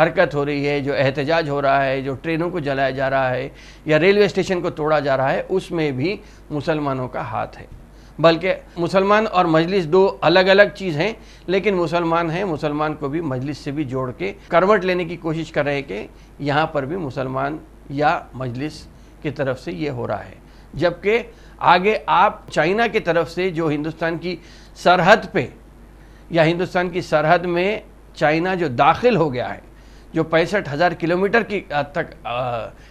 حرکت ہو رہی ہے، جو احتجاج ہو رہا ہے، جو ٹرینوں کو جلایا جا رہا ہے یا ریلوے اسٹیشن کو توڑا جا رہا ہے، اس میں بھی مسلمانوں کا ہاتھ ہے۔ بلکہ مسلمان اور مجلس دو الگ الگ چیز ہیں، لیکن مسلمان ہیں، مسلمان کو بھی مجلس سے بھی جوڑ کے کروٹ لینے کی کوشش کر رہے ہیں کہ یہاں پر بھی مسلمان یا مجلس کی طرف سے یہ ہو رہا ہے۔ جبکہ آگے آپ چائنا کی طرف سے جو ہندوستان کی سرحد پہ یا ہندوستان کی سرحد میں چائنا جو داخل ہو گیا ہے، جو 65,000 کلومیٹر کی تک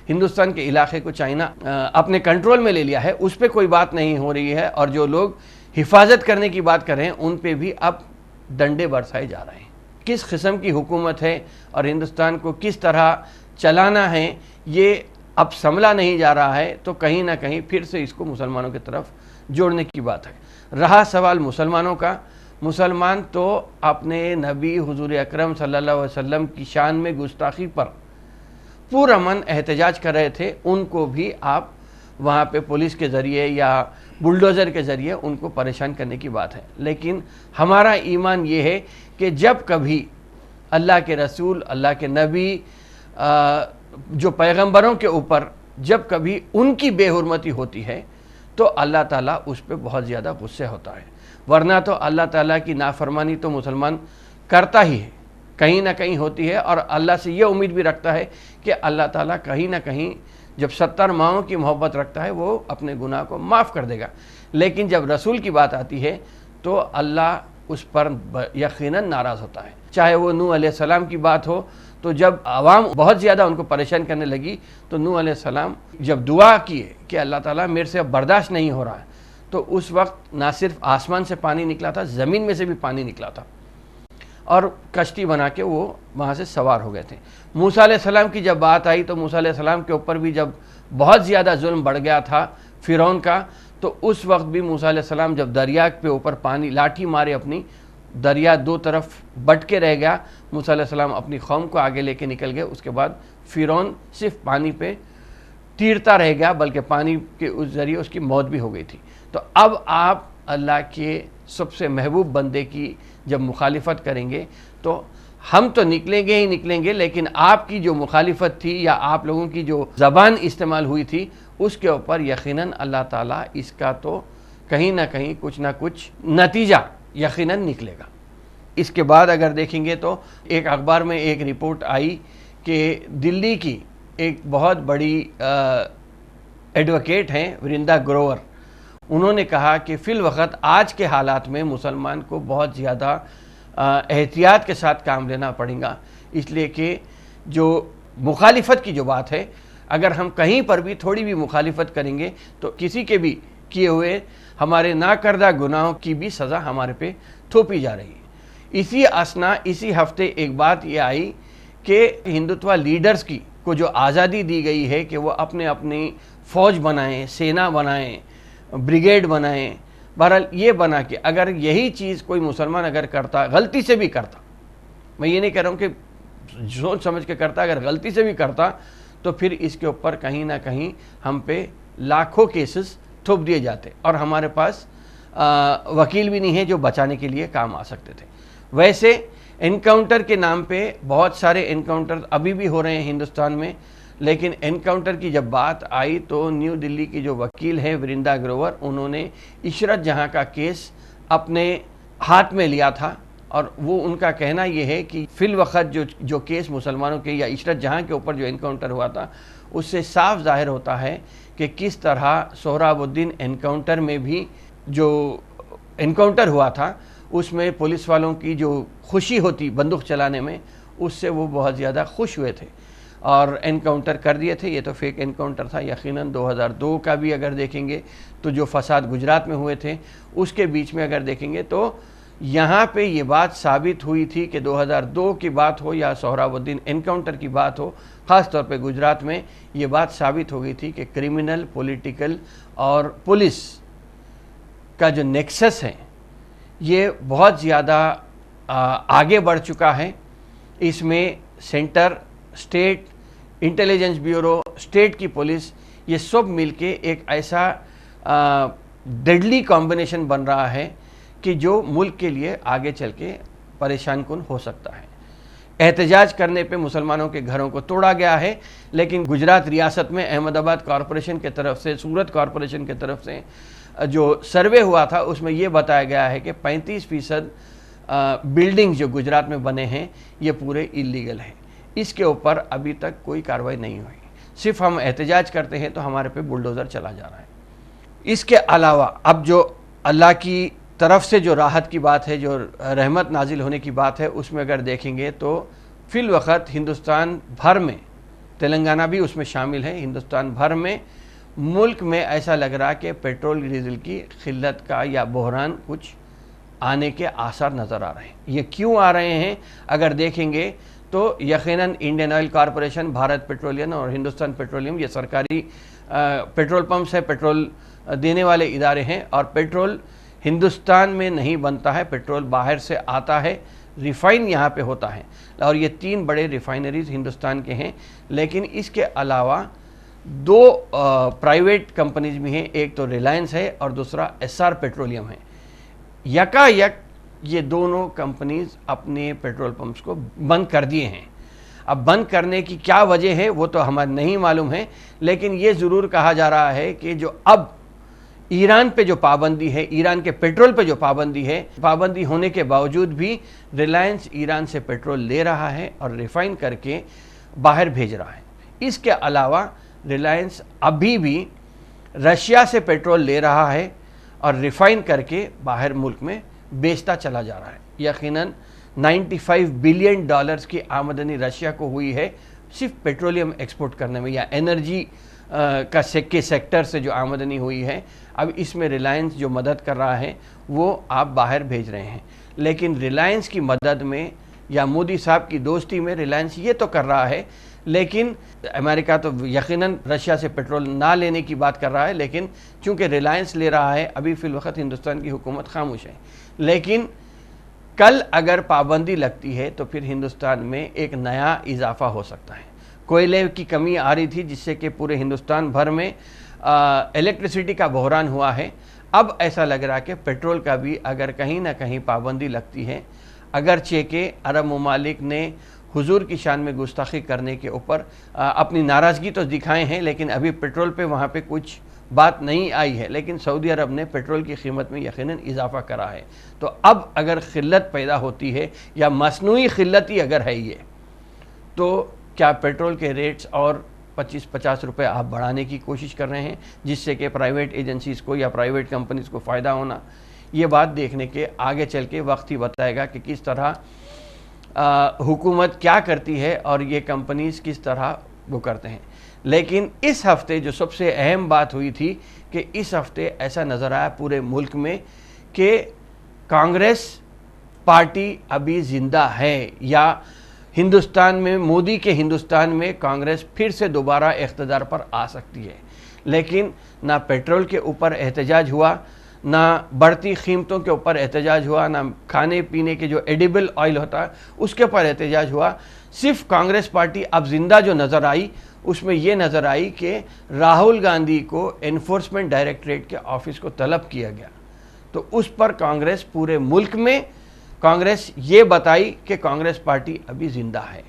ہندوستان کے علاقے کو چائنا اپنے کنٹرول میں لے لیا ہے، اس پہ کوئی بات نہیں ہو رہی ہے، اور جو لوگ حفاظت کرنے کی بات کر رہے ہیں ان پہ بھی اب ڈنڈے برسائے جا رہے ہیں۔ کس قسم کی حکومت ہے اور ہندوستان کو کس طرح چلانا ہے یہ اب سنبھلا نہیں جا رہا ہے، تو کہیں نہ کہیں پھر سے اس کو مسلمانوں کی طرف جوڑنے کی بات ہے۔ رہا سوال مسلمانوں کا، مسلمان تو اپنے نبی حضور اکرم صلی اللہ علیہ وسلم کی شان میں گستاخی پر پرامن احتجاج کر رہے تھے، ان کو بھی آپ وہاں پہ پولیس کے ذریعے یا بلڈوزر کے ذریعے ان کو پریشان کرنے کی بات ہے۔ لیکن ہمارا ایمان یہ ہے کہ جب کبھی اللہ کے رسول، اللہ کے نبی، جو پیغمبروں کے اوپر جب کبھی ان کی بے حرمتی ہوتی ہے تو اللہ تعالیٰ اس پہ بہت زیادہ غصے ہوتا ہے، ورنہ تو اللہ تعالیٰ کی نافرمانی تو مسلمان کرتا ہی ہے، کہیں نہ کہیں ہوتی ہے، اور اللہ سے یہ امید بھی رکھتا ہے کہ اللہ تعالیٰ کہیں نہ کہیں جب 70 ماہوں کی محبت رکھتا ہے وہ اپنے گناہ کو معاف کر دے گا۔ لیکن جب رسول کی بات آتی ہے تو اللہ اس پر یقیناً ناراض ہوتا ہے۔ چاہے وہ نوح علیہ السلام کی بات ہو، تو جب عوام بہت زیادہ ان کو پریشان کرنے لگی تو نوح علیہ السلام جب دعا کیے کہ اللہ تعالیٰ میرے سے اب برداشت نہیں ہو رہا ہے، تو اس وقت نہ صرف آسمان سے پانی نکلا تھا، زمین میں سے بھی پانی نکلا تھا، اور کشتی بنا کے وہ وہاں سے سوار ہو گئے تھے۔ موسیٰ علیہ السلام کی جب بات آئی تو موسیٰ علیہ السلام کے اوپر بھی جب بہت زیادہ ظلم بڑھ گیا تھا فرعون کا، تو اس وقت بھی موسیٰ علیہ السلام جب دریا پہ اوپر پانی لاٹھی مارے اپنی، دریا دو طرف بٹ کے رہ گیا، موسیٰ علیہ السلام اپنی قوم کو آگے لے کے نکل گئے، اس کے بعد فرعون صرف پانی پہ تیرتا رہ گیا، بلکہ پانی کے اس ذریعے اس کی موت بھی ہو گئی تھی۔ تو اب آپ اللہ کے سب سے محبوب بندے کی جب مخالفت کریں گے تو ہم تو نکلیں گے ہی نکلیں گے، لیکن آپ کی جو مخالفت تھی یا آپ لوگوں کی جو زبان استعمال ہوئی تھی اس کے اوپر یقیناً اللہ تعالیٰ اس کا تو کہیں نہ کہیں کچھ نہ کچھ نتیجہ یقیناً نکلے گا۔ اس کے بعد اگر دیکھیں گے تو ایک اخبار میں ایک رپورٹ آئی کہ دلی کی ایک بہت بڑی ایڈوکیٹ ہیں ورندا گروور، انہوں نے کہا کہ فی الوقت آج کے حالات میں مسلمان کو بہت زیادہ احتیاط کے ساتھ کام لینا پڑے گا، اس لیے کہ جو مخالفت کی جو بات ہے، اگر ہم کہیں پر بھی تھوڑی بھی مخالفت کریں گے تو کسی کے بھی کیے ہوئے ہمارے ناکردہ گناہوں کی بھی سزا ہمارے پہ تھوپی جا رہی ہے۔ اسی اسنا اسی ہفتے ایک بات یہ آئی کہ ہندوتوا لیڈرز کو جو آزادی دی گئی ہے کہ وہ اپنی فوج بنائیں، سینا بنائیں، بریگیڈ بنائیں، بہرحال یہ بنا کے اگر یہی چیز کوئی مسلمان اگر کرتا، غلطی سے بھی کرتا، میں یہ نہیں کہہ رہا ہوں کہ سوچ سمجھ کے کرتا، اگر غلطی سے بھی کرتا تو پھر اس کے اوپر کہیں نہ کہیں ہم پہ لاکھوں کیسز تھوپ دیے جاتے، اور ہمارے پاس وکیل بھی نہیں ہے جو بچانے کے لیے کام آ سکتے تھے۔ ویسے انکاؤنٹر کے نام پہ بہت سارے انکاؤنٹر ابھی بھی ہو رہے ہیں ہندوستان میں، لیکن انکاؤنٹر کی جب بات آئی تو نیو دلی کی جو وکیل ہیں ورندا گروور، انہوں نے عشرت جہاں کا کیس اپنے ہاتھ میں لیا تھا، اور وہ ان کا کہنا یہ ہے کہ فی الوقت جو کیس مسلمانوں کے یا عشرت جہاں کے اوپر جو انکاؤنٹر ہوا تھا اس سے صاف ظاہر ہوتا ہے کہ کس طرح سہراب الدین انکاؤنٹر میں بھی جو انکاؤنٹر ہوا تھا اس میں پولیس والوں کی جو خوشی ہوتی بندوق چلانے میں، اس سے وہ بہت زیادہ خوش ہوئے تھے اور انکاؤنٹر کر دیے تھے۔ یہ تو فیک انکاؤنٹر تھا، یقیناً 2002 کا بھی اگر دیکھیں گے تو جو فساد گجرات میں ہوئے تھے اس کے بیچ میں اگر دیکھیں گے تو یہاں پہ یہ بات ثابت ہوئی تھی کہ 2002 کی بات ہو یا سہراب الدین انکاؤنٹر کی بات ہو، خاص طور پہ گجرات میں یہ بات ثابت ہو گئی تھی کہ کرمنل، پولیٹیکل اور پولیس کا جو نیکسس ہے یہ بہت زیادہ آگے بڑھ چکا ہے۔ اس میں centre, state intelligence bureau, state کی پولیس، یہ سب مل کے ایک ایسا ڈیڈلی کمبینیشن بن رہا ہے کہ جو ملک کے لیے آگے چل کے پریشان کن ہو سکتا ہے۔ احتجاج کرنے پہ مسلمانوں کے گھروں کو توڑا گیا ہے، لیکن گجرات ریاست میں احمد آباد کارپوریشن کے طرف سے، سورت کارپوریشن کے طرف سے جو سروے ہوا تھا اس میں یہ بتایا گیا ہے کہ 35% بلڈنگ جو گجرات میں بنے ہیں یہ پورے اللیگل ہیں۔ اس کے اوپر ابھی تک کوئی کارروائی نہیں ہوئی، صرف ہم احتجاج کرتے ہیں تو ہمارے پہ بلڈوزر چلا جا رہا ہے۔ اس کے علاوہ اب جو اللہ کی طرف سے جو راحت کی بات ہے، جو رحمت نازل ہونے کی بات ہے، اس میں اگر دیکھیں گے تو فی الوقت ہندوستان بھر میں، تلنگانہ بھی اس میں شامل ہے، ہندوستان بھر میں ملک میں ایسا لگ رہا کہ پیٹرول ڈیزل کی قلت کا یا بحران کچھ آنے کے آثار نظر آ رہے ہیں۔ یہ کیوں آ رہے ہیں اگر دیکھیں گے تو یقیناً Indian oil corporation, Bharat petroleum اور ہندوستان پیٹرولیم یہ سرکاری پیٹرول پمپس ہے، پیٹرول دینے والے ادارے ہیں، اور پیٹرول ہندوستان میں نہیں بنتا ہے، پیٹرول باہر سے آتا ہے، ریفائن یہاں پہ ہوتا ہے، اور یہ 3 بڑے ریفائنریز ہندوستان کے ہیں۔ لیکن اس کے علاوہ 2 پرائیویٹ کمپنیز بھی ہیں، ایک تو ریلائنس ہے اور دوسرا SR پیٹرولیم ہے۔ یکا یک یہ دونوں کمپنیز اپنے پیٹرول پمپس کو بند کر دیے ہیں۔ اب بند کرنے کی کیا وجہ ہے وہ تو ہمیں نہیں معلوم ہے، لیکن یہ ضرور کہا جا رہا ہے کہ جو اب ایران پہ جو پابندی ہے، ایران کے پیٹرول پہ جو پابندی ہے، پابندی ہونے کے باوجود بھی ریلائنس ایران سے پیٹرول لے رہا ہے اور ریفائن کر کے باہر بھیج رہا ہے۔ اس کے علاوہ ریلائنس ابھی بھی رشیا سے پیٹرول لے رہا ہے اور ریفائن کر کے باہر ملک میں بیچتا چلا جا رہا ہے۔ یقیناً $95 بلین کی آمدنی رشیا کو ہوئی ہے صرف پیٹرولیم ایکسپورٹ کرنے میں، یا انرجی کا سیکٹر سے جو آمدنی ہوئی ہے۔ اب اس میں ریلائنس جو مدد کر رہا ہے وہ آپ باہر بھیج رہے ہیں، لیکن ریلائنس کی مدد میں یا مودی صاحب کی دوستی میں ریلائنس یہ تو کر رہا ہے، لیکن امریکہ تو یقیناً رشیا سے پیٹرول نہ لینے کی بات کر رہا ہے، لیکن چونکہ ریلائنس لے رہا ہے ابھی فی الوقت ہندوستان کی حکومت خاموش ہے۔ لیکن کل اگر پابندی لگتی ہے تو پھر ہندوستان میں ایک نیا اضافہ ہو سکتا ہے۔ کوئلے کی کمی آ رہی تھی جس سے کہ پورے ہندوستان بھر میں الیکٹریسٹی کا بحران ہوا ہے۔ اب ایسا لگ رہا کہ پیٹرول کا بھی اگر کہیں نہ کہیں پابندی لگتی ہے، اگرچہ کہ عرب ممالک نے حضور کی شان میں گستاخی کرنے کے اوپر اپنی ناراضگی تو دکھائے ہیں، لیکن ابھی پیٹرول پہ وہاں پہ کچھ بات نہیں آئی ہے، لیکن سعودی عرب نے پیٹرول کی قیمت میں یقیناً اضافہ کرا ہے۔ تو اب اگر قلت پیدا ہوتی ہے یا مصنوعی قلت ہی اگر ہے یہ، تو کیا پیٹرول کے ریٹس اور 25-50 روپے آپ بڑھانے کی کوشش کر رہے ہیں جس سے کہ پرائیویٹ ایجنسیز کو یا پرائیویٹ کمپنیز کو فائدہ ہونا؟ یہ بات دیکھنے کے آگے چل کے وقت ہی بتائے گا کہ کس طرح حکومت کیا کرتی ہے اور یہ کمپنیز کس طرح وہ کرتے ہیں۔ لیکن اس ہفتے جو سب سے اہم بات ہوئی تھی کہ اس ہفتے ایسا نظر آیا پورے ملک میں کہ کانگریس پارٹی ابھی زندہ ہے، یا ہندوستان میں مودی کے ہندوستان میں کانگریس پھر سے دوبارہ اقتدار پر آ سکتی ہے۔ لیکن نہ پیٹرول کے اوپر احتجاج ہوا، نہ بڑھتی قیمتوں کے اوپر احتجاج ہوا، نہ کھانے پینے کے جو ایڈیبل آئل ہوتا ہے اس کے اوپر احتجاج ہوا۔ صرف کانگریس پارٹی اب زندہ جو نظر آئی اس میں یہ نظر آئی کہ راہل گاندھی کو انفورسمنٹ ڈائریکٹریٹ کے آفس کو طلب کیا گیا، تو اس پر کانگریس پورے ملک میں کانگریس یہ بتائی کہ کانگریس پارٹی ابھی زندہ ہے۔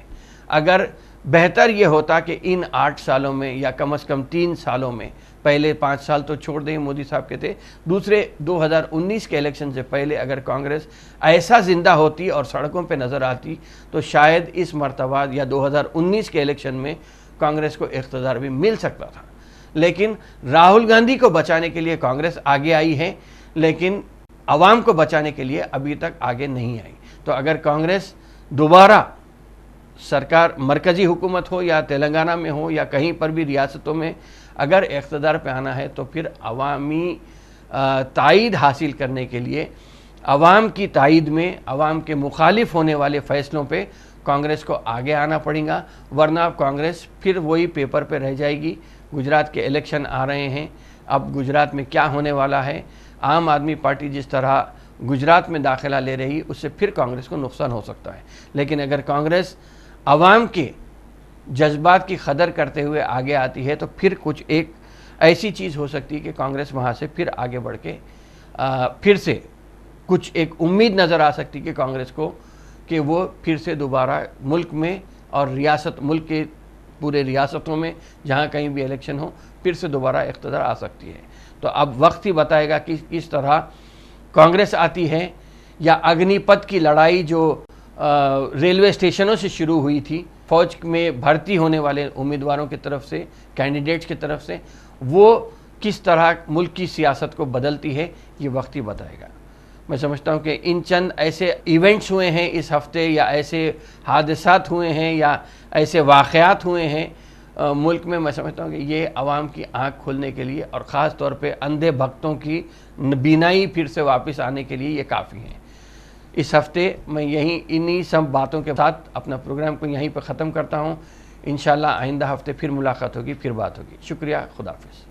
اگر بہتر یہ ہوتا کہ ان 8 سالوں میں یا کم از کم 3 سالوں میں، پہلے 5 سال تو چھوڑ دیں مودی صاحب کے تھے، دوسرے 2019 کے الیکشن سے پہلے اگر کانگریس ایسا زندہ ہوتی اور سڑکوں پہ نظر آتی تو شاید اس مرتبہ یا 2019 کے الیکشن میں کانگریس کو اقتدار بھی مل سکتا تھا۔ لیکن راہل گاندھی کو بچانے کے لیے کانگریس آگے آئی ہے، لیکن عوام کو بچانے کے لیے ابھی تک آگے نہیں آئی۔ تو اگر کانگریس دوبارہ سرکار مرکزی حکومت ہو یا تلنگانہ میں ہو یا کہیں پر بھی ریاستوں میں اگر اقتدار پہ آنا ہے تو پھر عوامی تائید حاصل کرنے کے لیے عوام کی تائید میں عوام کے مخالف ہونے والے فیصلوں پہ کانگریس کو آگے آنا پڑے گا، ورنہ کانگریس پھر وہی پیپر پہ رہ جائے گی۔ گجرات کے الیکشن آ رہے ہیں، اب گجرات میں کیا ہونے والا ہے؟ عام آدمی پارٹی جس طرح گجرات میں داخلہ لے رہی اس سے پھر کانگریس کو نقصان ہو سکتا ہے۔ لیکن اگر کانگریس عوام کے جذبات کی قدر کرتے ہوئے آگے آتی ہے تو پھر کچھ ایک ایسی چیز ہو سکتی ہے کہ کانگریس وہاں سے پھر آگے بڑھ کے پھر سے کچھ ایک امید نظر آ سکتی کہ کانگریس کو کہ وہ پھر سے دوبارہ ملک میں اور ملک کے پورے ریاستوں میں جہاں کہیں بھی الیکشن ہو پھر سے دوبارہ اقتدار آ سکتی ہے. تو اب وقت ہی بتائے گا کہ کس طرح کانگریس آتی ہے یا اگنی پتھ کی لڑائی جو ریلوے اسٹیشنوں سے شروع ہوئی تھی فوج میں بھرتی ہونے والے امیدواروں کی طرف سے، کینڈیڈیٹس کی طرف سے، وہ کس طرح ملک کی سیاست کو بدلتی ہے، یہ وقت ہی بتائے گا. میں سمجھتا ہوں کہ ان چند ایسے ایونٹس ہوئے ہیں اس ہفتے، یا ایسے حادثات ہوئے ہیں، یا ایسے واقعات ہوئے ہیں ملک میں، میں سمجھتا ہوں کہ یہ عوام کی آنکھ کھولنے کے لیے اور خاص طور پہ اندھے بھکتوں کی بینائی پھر سے واپس آنے کے لیے یہ کافی ہیں. اس ہفتے میں انہی سب باتوں کے ساتھ اپنا پروگرام کو یہیں پہ ختم کرتا ہوں. انشاءاللہ آئندہ ہفتے پھر ملاقات ہوگی، پھر بات ہوگی. شکریہ، خدا حافظ.